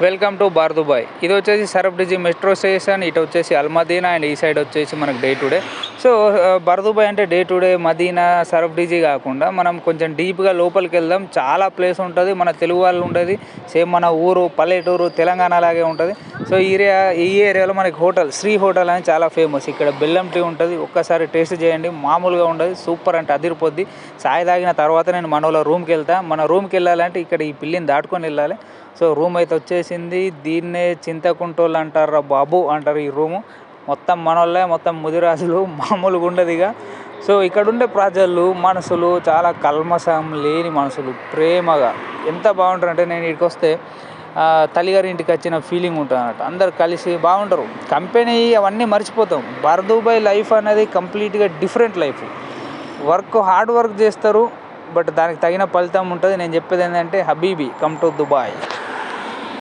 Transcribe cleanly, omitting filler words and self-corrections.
Welcome to bar Dubai. ఇది వచ్చేసి సరఫ్డిజీ metro station, ఇటు వచ్చేసి అల్మదీనా అండ్ ఈ సైడ్ వచ్చేసి మనకు day to day. So bar Dubai అంటే డే టు డే మదీనా సరఫ్డిజీ కాకుండా మనం కొంచెం డీప్గా లోపలికి వెళ్దాం. చాలా ప్లేస్ ఉంటుంది, మన తెలుగు వాళ్ళు ఉండేది సేమ్ మన ఊరు పల్లెటూరు తెలంగాణ లాగే ఉంటుంది. సో ఈ ఏరియాలో మనకి హోటల్ శ్రీ హోటల్ అని చాలా ఫేమస్. ఇక్కడ బెల్లం టీ ఉంటుంది, ఒక్కసారి టేస్ట్ చేయండి, మామూలుగా ఉండదు, సూపర్ అంటే అదిరిపోద్ది. చాయ్ తాగిన తర్వాత నేను మన రూమ్కి వెళ్తాను. మన రూమ్కి వెళ్ళాలంటే ఇక్కడ ఈ పిల్లిని దాటుకొని వెళ్ళాలి. సో రూమ్ అయితే వచ్చేసింది. దీన్నే చింతకుంటోళ్ళు అంటారా బాబు అంటారు. ఈ రూము మొత్తం మనోళ్ళే, మొత్తం ముదిరాజులు, మామూలుగా ఉండదుగా. సో ఇక్కడ ఉండే ప్రజలు మనుషులు చాలా కల్మషం లేని మనుషులు, ప్రేమగా ఎంత బాగుంటారంటే నేను ఇక్కడికి వస్తే తల్లిగారి ఇంటికి వచ్చిన ఫీలింగ్ ఉంటుంది అన్నట్టు. అందరు కలిసి బాగుంటారు. కంపెనీ అవన్నీ మర్చిపోతాం. బార్ దుబాయ్ లైఫ్ అనేది కంప్లీట్గా డిఫరెంట్ లైఫ్. హార్డ్ వర్క్ చేస్తారు, బట్ దానికి తగిన ఫలితం ఉంటుంది. నేను చెప్పేది ఏంటంటే హబీబీ కమ్ టు దుబాయ్.